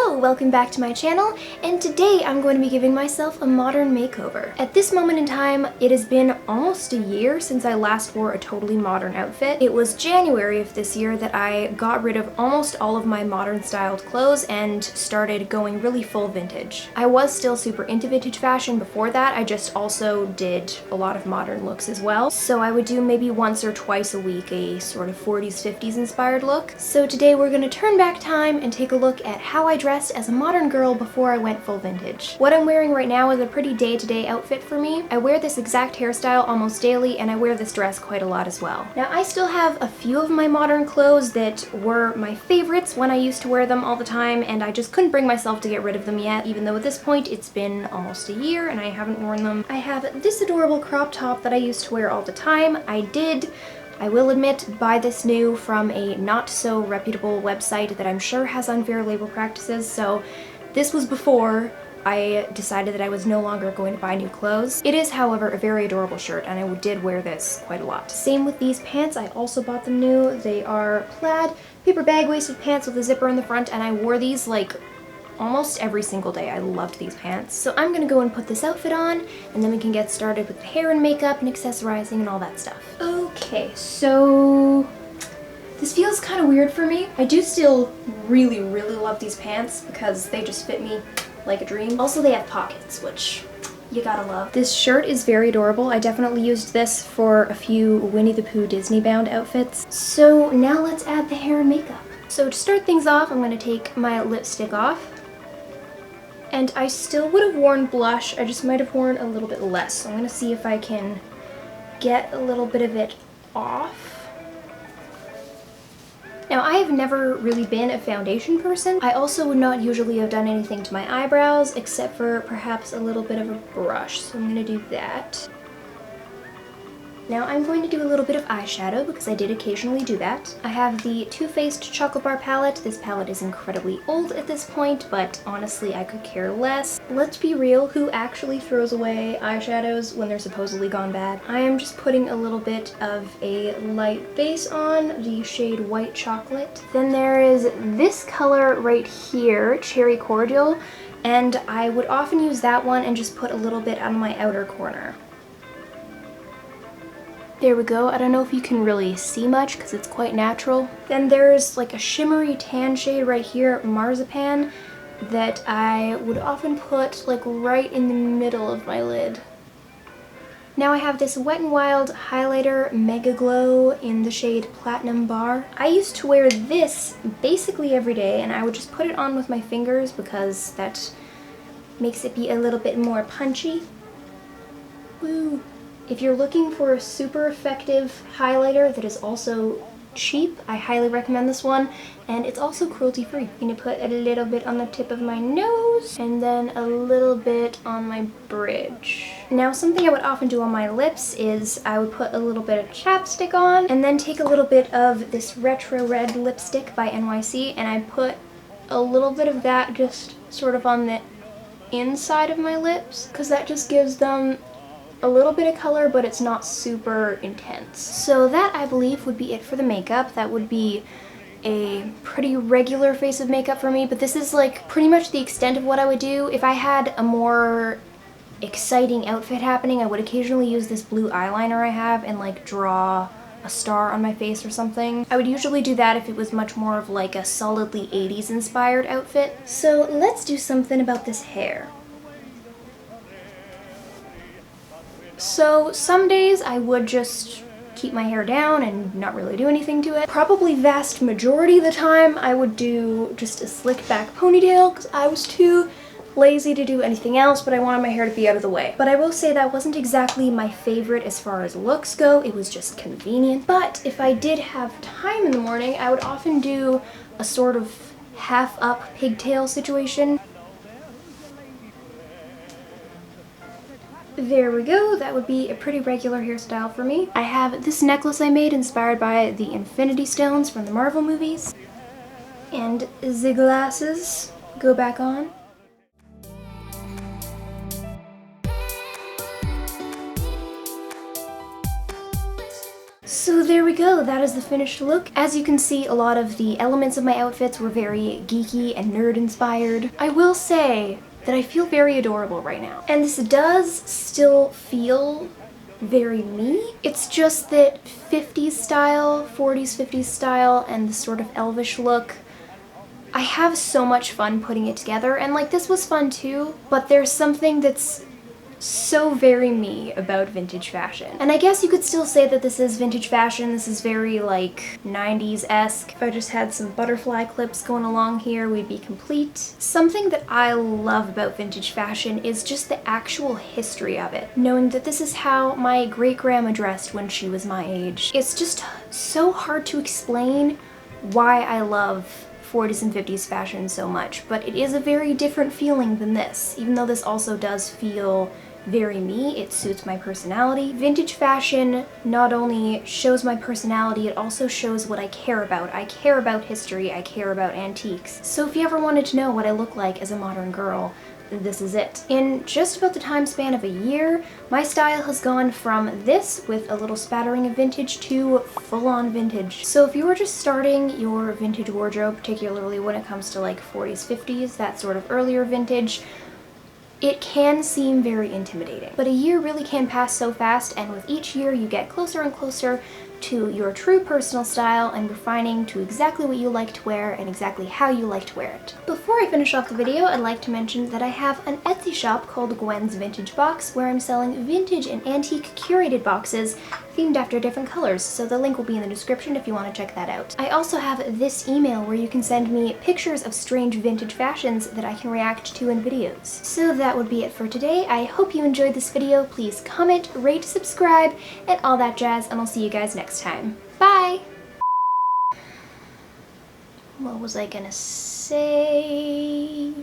Hello, welcome back to my channel, and today I'm going to be giving myself a modern makeover. At this moment in time, it has been almost a year since I last wore a totally modern outfit. It was January of this year that I got rid of almost all of my modern styled clothes and started going really full vintage. I was still super into vintage fashion before that, I just also did a lot of modern looks as well. So I would do maybe once or twice a week a sort of 40s, 50s inspired look. So today we're going to turn back time and take a look at how I dressed as a modern girl before I went full vintage. What I'm wearing right now is a pretty day-to-day outfit for me. I wear this exact hairstyle almost daily, and I wear this dress quite a lot as well. Now, I still have a few of my modern clothes that were my favorites when I used to wear them all the time, and I just couldn't bring myself to get rid of them yet, even though at this point it's been almost a year and I haven't worn them. I have this adorable crop top that I used to wear all the time. I will admit, buy this new from a not so reputable website that I'm sure has unfair labor practices, so this was before I decided that I was no longer going to buy new clothes. It is, however, a very adorable shirt, and I did wear this quite a lot. Same with these pants, I also bought them new. They are plaid, paper bag-waisted pants with a zipper in the front, and I wore these like almost every single day. I loved these pants. So I'm gonna go and put this outfit on, and then we can get started with the hair and makeup and accessorizing and all that stuff. Okay, so this feels kind of weird for me. I do still really love these pants because they just fit me like a dream. Also, they have pockets, which you gotta love. This shirt is very adorable. I definitely used this for a few Winnie the Pooh Disney bound outfits. So now let's add the hair and makeup. So to start things off, I'm gonna take my lipstick off. And I still would have worn blush, I just might have worn a little bit less. So I'm gonna see if I can get a little bit of it off. Now, I have never really been a foundation person. I also would not usually have done anything to my eyebrows except for perhaps a little bit of a brush. So I'm gonna do that. Now I'm going to do a little bit of eyeshadow because I did occasionally do that. I have the Too Faced Chocolate Bar palette. This palette is incredibly old at this point, but honestly I could care less. Let's be real, who actually throws away eyeshadows when they're supposedly gone bad? I am just putting a little bit of a light base on, the shade White Chocolate. Then there is this color right here, Cherry Cordial, and I would often use that one and just put a little bit on my outer corner. There we go. I don't know if you can really see much because it's quite natural. Then there's like a shimmery tan shade right here, Marzipan, that I would often put like right in the middle of my lid. Now I have this Wet n Wild highlighter Mega Glow in the shade Platinum Bar. I used to wear this basically every day, and I would just put it on with my fingers because that makes it be a little bit more punchy. Woo! If you're looking for a super effective highlighter that is also cheap, I highly recommend this one, and it's also cruelty-free. I'm gonna put a little bit on the tip of my nose, and then a little bit on my bridge. Now, something I would often do on my lips is I would put a little bit of chapstick on, and then take a little bit of this Retro Red lipstick by NYC, and I put a little bit of that just sort of on the inside of my lips, because that just gives them a little bit of color, but it's not super intense. So that, I believe, would be it for the makeup. That would be a pretty regular face of makeup for me, but this is like pretty much the extent of what I would do. If I had a more exciting outfit happening, I would occasionally use this blue eyeliner I have and like draw a star on my face or something. I would usually do that if it was much more of like a solidly 80s inspired outfit. So let's do something about this hair. So some days I would just keep my hair down and not really do anything to it. Probably vast majority of the time I would do just a slick back ponytail because I was too lazy to do anything else, but I wanted my hair to be out of the way. But I will say that wasn't exactly my favorite as far as looks go. It was just convenient. But if I did have time in the morning, I would often do a sort of half up pigtail situation. There we go, that would be a pretty regular hairstyle for me. I have this necklace I made inspired by the Infinity Stones from the Marvel movies. And the glasses go back on. So there we go, that is the finished look. As you can see, a lot of the elements of my outfits were very geeky and nerd inspired. I will say that I feel very adorable right now. And this does still feel very me. It's just that 50s style, 40s, 50s style, and the sort of elvish look, I have so much fun putting it together, and like this was fun too, but there's something that's so very me about vintage fashion. And I guess you could still say that this is vintage fashion. This is very like 90s-esque. If I just had some butterfly clips going along here, we'd be complete. Something that I love about vintage fashion is just the actual history of it. Knowing that this is how my great-grandma dressed when she was my age. It's just so hard to explain why I love 40s and 50s fashion so much, but it is a very different feeling than this. Even though this also does feel very me, it suits my personality. Vintage fashion not only shows my personality, it also shows what I care about. I care about history, I care about antiques. So if you ever wanted to know what I look like as a modern girl, this is it. In just about the time span of a year, my style has gone from this with a little spattering of vintage to full-on vintage. So if you were just starting your vintage wardrobe, particularly when it comes to like 40s, 50s, that sort of earlier vintage, it can seem very intimidating. But a year really can pass so fast, and with each year you get closer and closer to your true personal style and refining to exactly what you like to wear and exactly how you like to wear it. Before I finish off the video, I'd like to mention that I have an Etsy shop called Gwen's Vintage Box where I'm selling vintage and antique curated boxes themed after different colors, so the link will be in the description if you want to check that out. I also have this email where you can send me pictures of strange vintage fashions that I can react to in videos. So that would be it for today. I hope you enjoyed this video. Please comment, rate, subscribe, and all that jazz, and I'll see you guys next time. Bye! What was I gonna say?